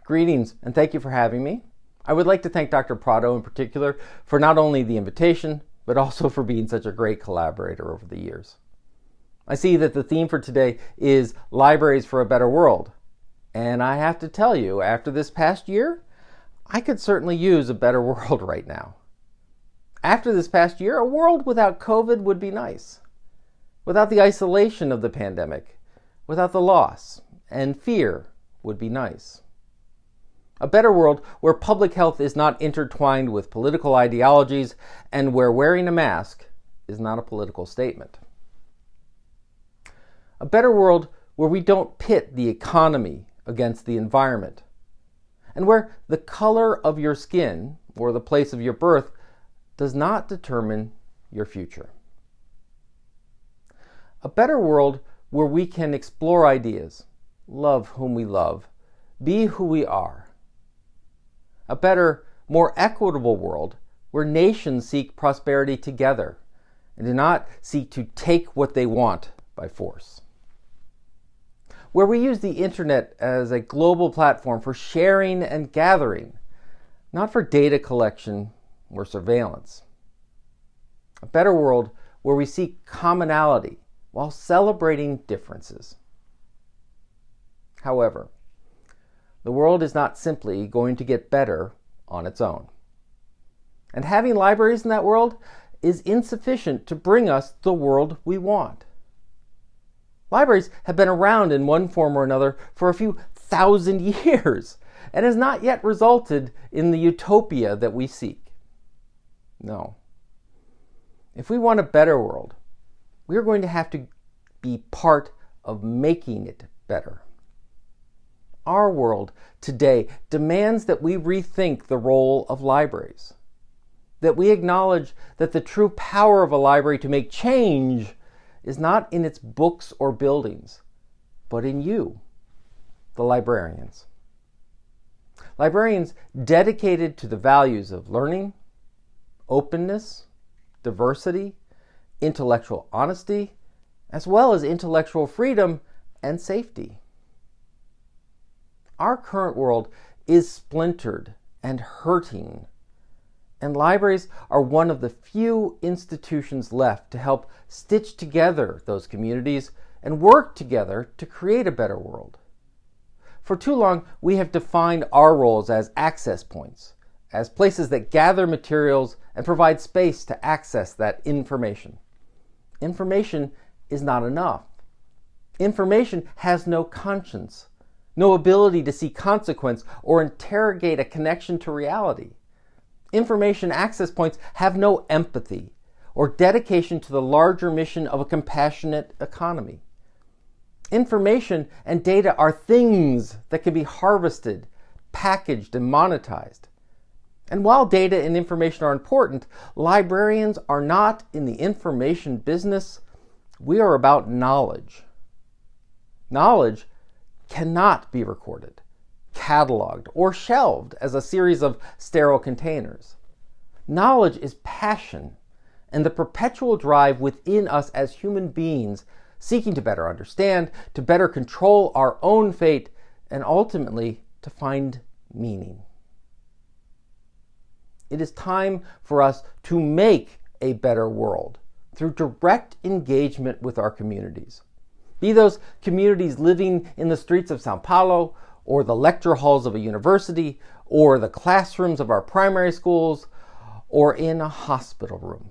Greetings, and thank you for having me. I would like to thank Dr. Prado in particular for not only the invitation, but also for being such a great collaborator over the years. I see that the theme for today is Libraries for a Better World. And I have to tell you, after this past year, I could certainly use a better world right now. After this past year, a world without COVID would be nice. Without the isolation of the pandemic, without the loss and fear would be nice. A better world where public health is not intertwined with political ideologies and where wearing a mask is not a political statement. A better world where we don't pit the economy against the environment and where the color of your skin or the place of your birth does not determine your future. A better world where we can explore ideas, love whom we love, be who we are. A better, more equitable world where nations seek prosperity together and do not seek to take what they want by force. Where we use the internet as a global platform for sharing and gathering, not for data collection or surveillance. A better world where we seek commonality while celebrating differences. However, the world is not simply going to get better on its own. And having libraries in that world is insufficient to bring us the world we want. Libraries have been around in one form or another for a few thousand years and has not yet resulted in the utopia that we seek. No. If we want a better world, we are going to have to be part of making it better. Our world today demands that we rethink the role of libraries, that we acknowledge that the true power of a library to make change is not in its books or buildings, but in you, the librarians. Librarians dedicated to the values of learning, openness, diversity, intellectual honesty, as well as intellectual freedom and safety. Our current world is splintered and hurting, and libraries are one of the few institutions left to help stitch together those communities and work together to create a better world. For too long, we have defined our roles as access points, as places that gather materials and provide space to access that information. Information is not enough. Information has no conscience, no ability to see consequence or interrogate a connection to reality. Information access points have no empathy or dedication to the larger mission of a compassionate economy. Information and data are things that can be harvested, packaged, and monetized. And while data and information are important, librarians are not in the information business. We are about knowledge. Knowledge cannot be recorded, cataloged, or shelved as a series of sterile containers. Knowledge is passion and the perpetual drive within us as human beings seeking to better understand, to better control our own fate, and ultimately to find meaning. It is time for us to make a better world through direct engagement with our communities. Be those communities living in the streets of Sao Paulo, or the lecture halls of a university, or the classrooms of our primary schools, or in a hospital room.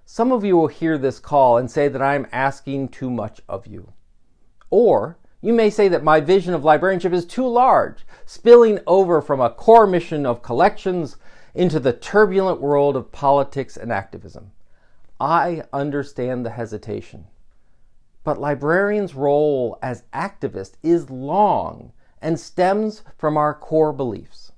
Some of you will hear this call and say that I'm asking too much of you. Or you may say that my vision of librarianship is too large, spilling over from a core mission of collections into the turbulent world of politics and activism. I understand the hesitation. But librarians' role as activists is long and stems from our core beliefs.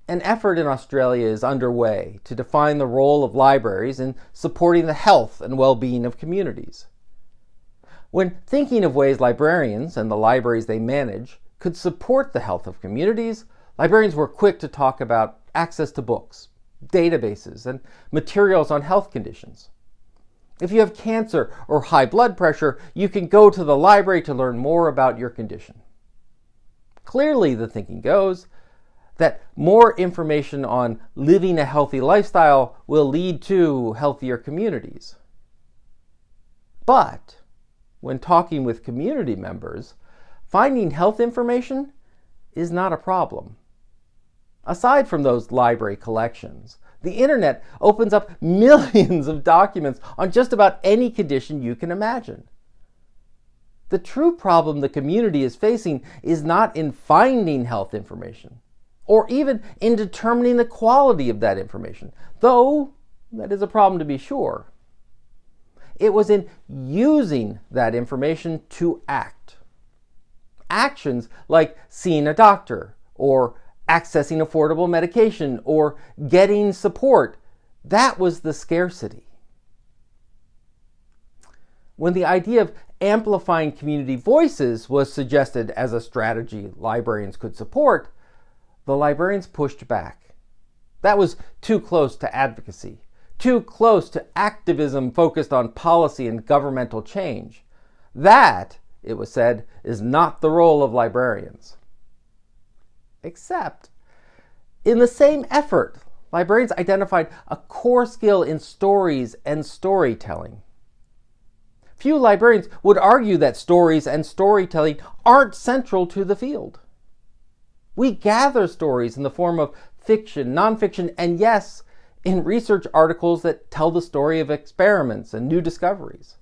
An effort in Australia is underway to define the role of libraries in supporting the health and well-being of communities. When thinking of ways librarians and the libraries they manage could support the health of communities, librarians were quick to talk about access to books, databases, and materials on health conditions. If you have cancer or high blood pressure, you can go to the library to learn more about your condition. Clearly, the thinking goes that more information on living a healthy lifestyle will lead to healthier communities. But when talking with community members, finding health information is not a problem. Aside from those library collections, the internet opens up millions of documents on just about any condition you can imagine. The true problem the community is facing is not in finding health information, or even in determining the quality of that information, though that is a problem to be sure. It was in using that information to act. Actions like seeing a doctor, or accessing affordable medication, or getting support, that was the scarcity. When the idea of amplifying community voices was suggested as a strategy librarians could support, the librarians pushed back. That was too close to advocacy, too close to activism focused on policy and governmental change. That, it was said, is not the role of librarians. Except, in the same effort, librarians identified a core skill in stories and storytelling. Few librarians would argue that stories and storytelling aren't central to the field. We gather stories in the form of fiction, nonfiction, and yes, in research articles that tell the story of experiments and new discoveries.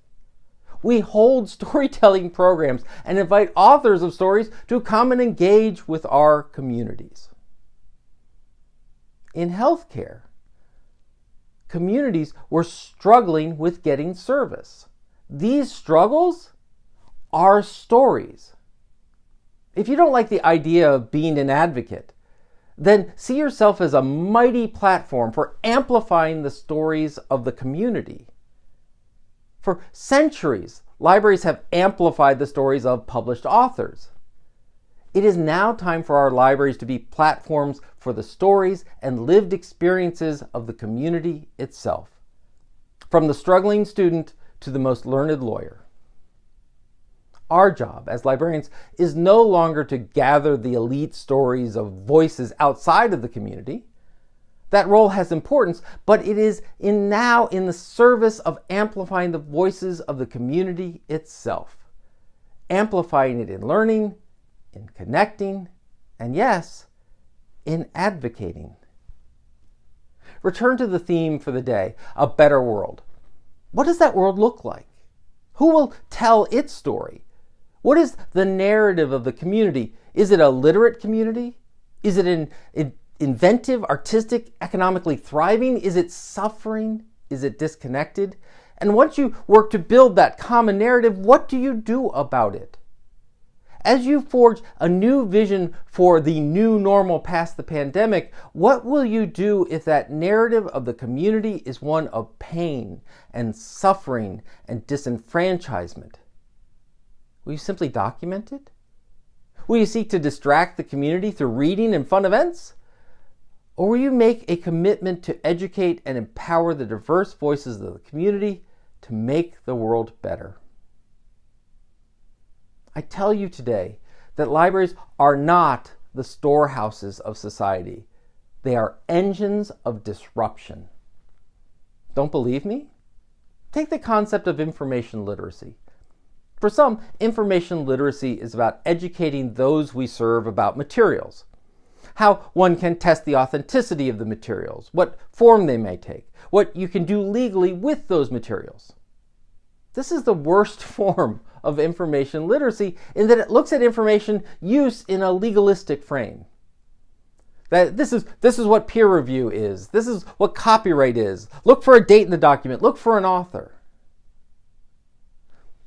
We hold storytelling programs and invite authors of stories to come and engage with our communities. In healthcare, communities were struggling with getting service. These struggles are stories. If you don't like the idea of being an advocate, then see yourself as a mighty platform for amplifying the stories of the community. For centuries, libraries have amplified the stories of published authors. It is now time for our libraries to be platforms for the stories and lived experiences of the community itself, from the struggling student to the most learned lawyer. Our job as librarians is no longer to gather the elite stories of voices outside of the community. That role has importance, but it is now in the service of amplifying the voices of the community itself, amplifying it in learning, in connecting, and yes, in advocating. Return to the theme for the day, a better world. What does that world look like? Who will tell its story? What is the narrative of the community? Is it a literate community? Is it an inventive, artistic, economically thriving? Is it suffering? Is it disconnected? And once you work to build that common narrative, what do you do about it? As you forge a new vision for the new normal past the pandemic, what will you do if that narrative of the community is one of pain and suffering and disenfranchisement? Will you simply document it? Will you seek to distract the community through reading and fun events? Or will you make a commitment to educate and empower the diverse voices of the community to make the world better? I tell you today that libraries are not the storehouses of society. They are engines of disruption. Don't believe me? Take the concept of information literacy. For some, information literacy is about educating those we serve about materials, how one can test the authenticity of the materials, what form they may take, what you can do legally with those materials. This is the worst form of information literacy in that it looks at information use in a legalistic frame. That this is what peer review is. This is what copyright is. Look for a date in the document. Look for an author.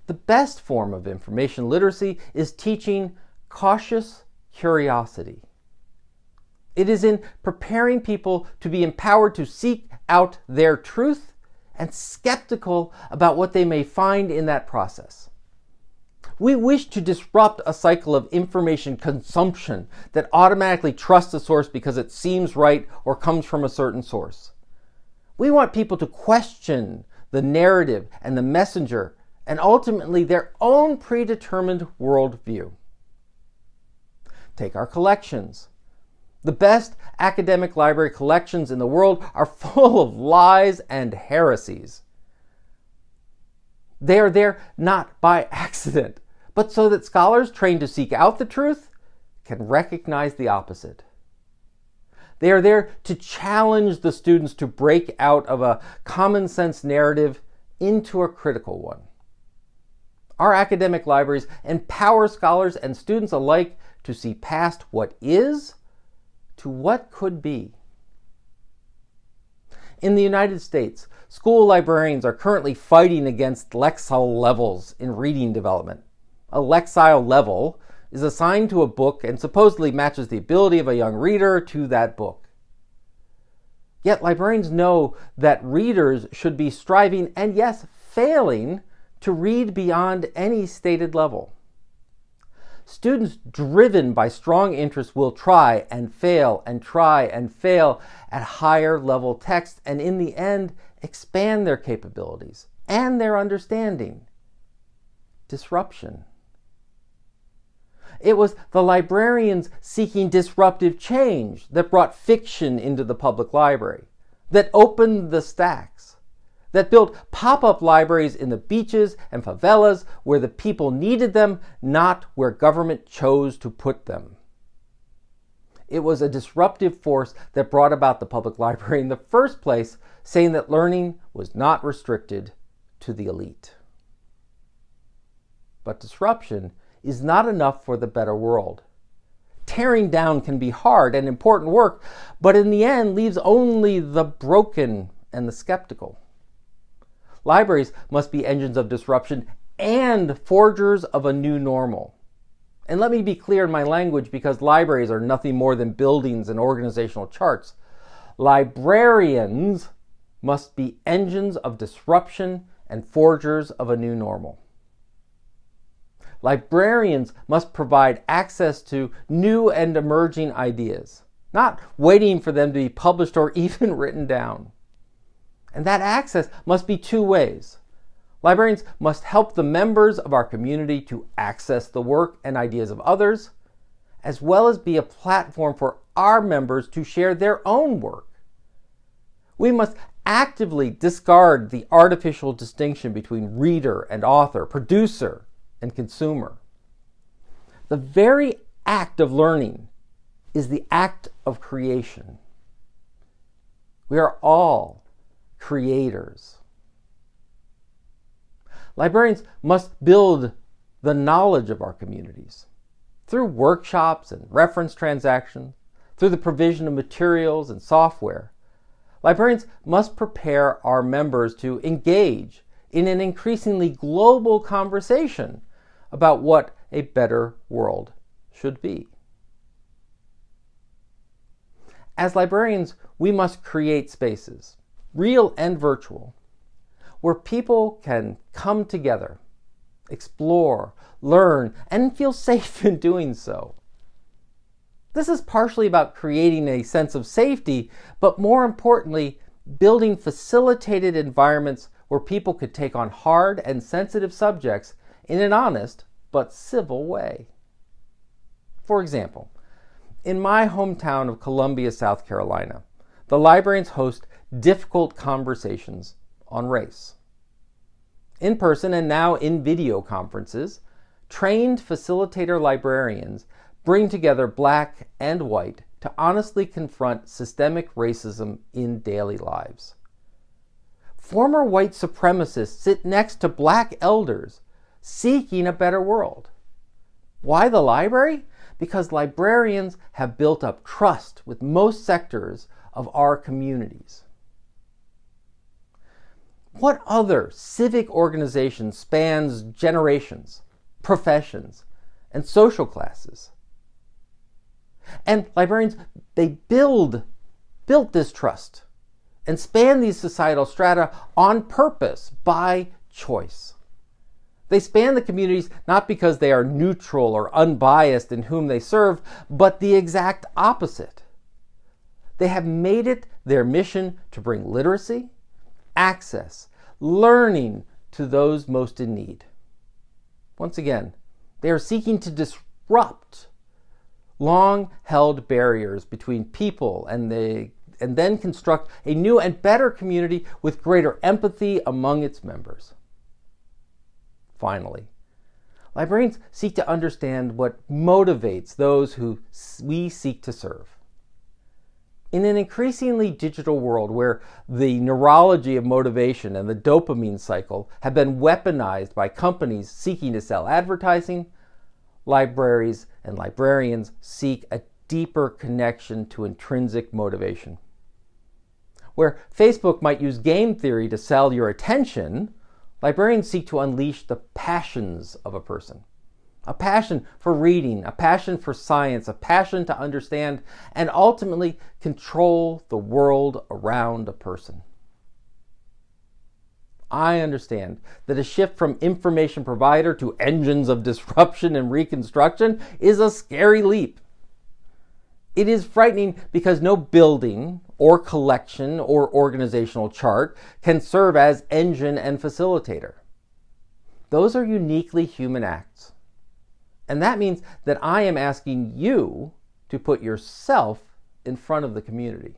The best form of information literacy is teaching cautious curiosity. It is in preparing people to be empowered to seek out their truth and skeptical about what they may find in that process. We wish to disrupt a cycle of information consumption that automatically trusts a source because it seems right or comes from a certain source. We want people to question the narrative and the messenger, and ultimately their own predetermined worldview. Take our collections. The best academic library collections in the world are full of lies and heresies. They are there not by accident, but so that scholars trained to seek out the truth can recognize the opposite. They are there to challenge the students to break out of a common sense narrative into a critical one. Our academic libraries empower scholars and students alike to see past what is to what could be. In the United States, school librarians are currently fighting against Lexile levels in reading development. A Lexile level is assigned to a book and supposedly matches the ability of a young reader to that book. Yet librarians know that readers should be striving, and yes, failing, to read beyond any stated level. Students driven by strong interest will try and fail at higher level text, and in the end expand their capabilities and their understanding. Disruption. It was the librarians seeking disruptive change that brought fiction into the public library, that opened the stacks, that built pop-up libraries in the beaches and favelas where the people needed them, not where government chose to put them. It was a disruptive force that brought about the public library in the first place, saying that learning was not restricted to the elite. But disruption is not enough for the better world. Tearing down can be hard and important work, but in the end leaves only the broken and the skeptical. Libraries must be engines of disruption and forgers of a new normal. And let me be clear in my language, because libraries are nothing more than buildings and organizational charts. Librarians must be engines of disruption and forgers of a new normal. Librarians must provide access to new and emerging ideas, not waiting for them to be published or even written down. And that access must be two ways. Librarians must help the members of our community to access the work and ideas of others, as well as be a platform for our members to share their own work. We must actively discard the artificial distinction between reader and author, producer and consumer. The very act of learning is the act of creation. We are all creators. Librarians must build the knowledge of our communities through workshops and reference transactions, through the provision of materials and software. Librarians must prepare our members to engage in an increasingly global conversation about what a better world should be. As librarians, we must create spaces, real and virtual, where people can come together, explore, learn, and feel safe in doing so. This is partially about creating a sense of safety, but more importantly, building facilitated environments where people could take on hard and sensitive subjects in an honest but civil way. For example, in my hometown of Columbia, South Carolina, the librarians host difficult conversations on race. In person and now in video conferences, trained facilitator librarians bring together black and white to honestly confront systemic racism in daily lives. Former white supremacists sit next to black elders seeking a better world. Why the library? Because librarians have built up trust with most sectors of our communities. What other civic organization spans generations, professions, and social classes? And librarians, they built this trust and span these societal strata on purpose, by choice. They span the communities not because they are neutral or unbiased in whom they serve, but the exact opposite. They have made it their mission to bring literacy, access, learning to those most in need. Once again, they are seeking to disrupt long-held barriers between people and then construct a new and better community with greater empathy among its members. Finally, librarians seek to understand what motivates those who we seek to serve. In an increasingly digital world where the neurology of motivation and the dopamine cycle have been weaponized by companies seeking to sell advertising, libraries and librarians seek a deeper connection to intrinsic motivation. Where Facebook might use game theory to sell your attention, librarians seek to unleash the passions of a person. A passion for reading, a passion for science, a passion to understand, and ultimately control the world around a person. I understand that a shift from information provider to engines of disruption and reconstruction is a scary leap. It is frightening because no building or collection or organizational chart can serve as engine and facilitator. Those are uniquely human acts. And that means that I am asking you to put yourself in front of the community.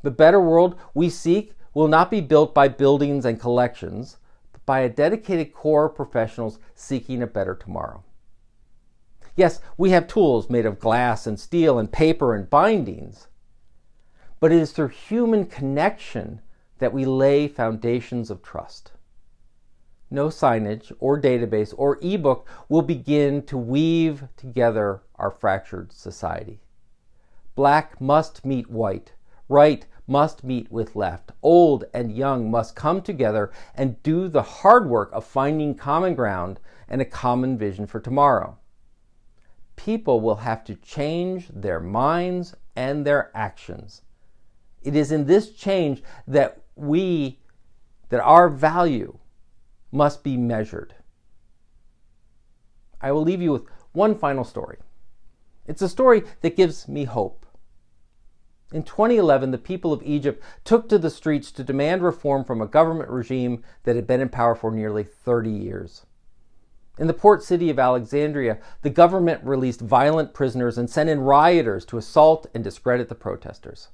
The better world we seek will not be built by buildings and collections, but by a dedicated core of professionals seeking a better tomorrow. Yes, we have tools made of glass and steel and paper and bindings, but it is through human connection that we lay foundations of trust. No signage or database or ebook will begin to weave together our fractured society. Black must meet white. Right must meet with left. Old and young must come together and do the hard work of finding common ground and a common vision for tomorrow. People will have to change their minds and their actions. It is in this change that our value must be measured. I will leave you with one final story. It's a story that gives me hope. In 2011, the people of Egypt took to the streets to demand reform from a government regime that had been in power for nearly 30 years. In the port city of Alexandria, the government released violent prisoners and sent in rioters to assault and discredit the protesters.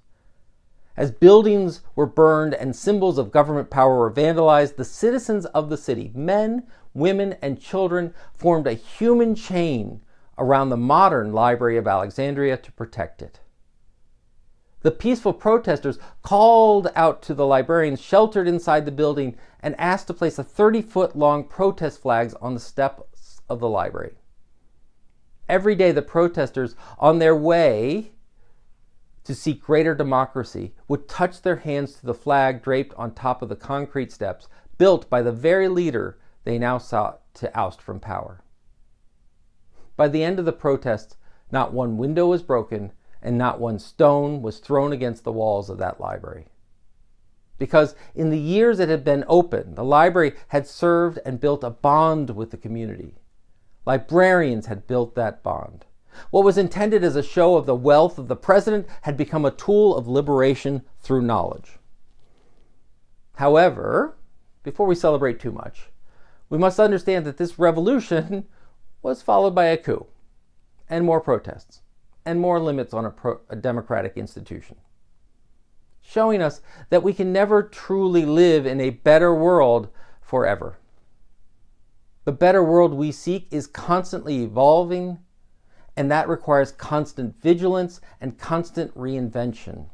As buildings were burned and symbols of government power were vandalized, the citizens of the city, men, women, and children, formed a human chain around the modern Library of Alexandria to protect it. The peaceful protesters called out to the librarians sheltered inside the building and asked to place a 30-foot-long protest flags on the steps of the library. Every day, the protesters, on their way to seek greater democracy, would touch their hands to the flag draped on top of the concrete steps built by the very leader they now sought to oust from power. By the end of the protest, not one window was broken and not one stone was thrown against the walls of that library. Because in the years it had been open, the library had served and built a bond with the community. Librarians had built that bond. What was intended as a show of the wealth of the president had become a tool of liberation through knowledge. However, before we celebrate too much, we must understand that this revolution was followed by a coup, and more protests, and more limits on a democratic institution, showing us that we can never truly live in a better world forever. The better world we seek is constantly evolving, and that requires constant vigilance and constant reinvention.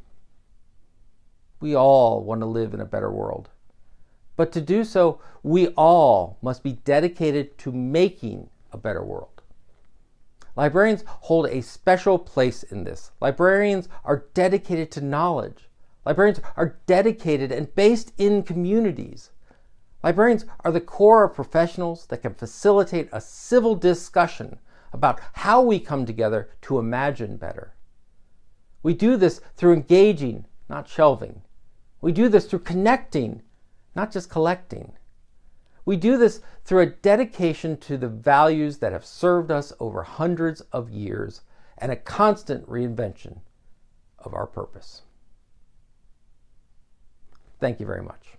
We all want to live in a better world. But to do so, we all must be dedicated to making a better world. Librarians hold a special place in this. Librarians are dedicated to knowledge. Librarians are dedicated and based in communities. Librarians are the core of professionals that can facilitate a civil discussion about how we come together to imagine better. We do this through engaging, not shelving. We do this through connecting, not just collecting. We do this through a dedication to the values that have served us over hundreds of years and a constant reinvention of our purpose. Thank you very much.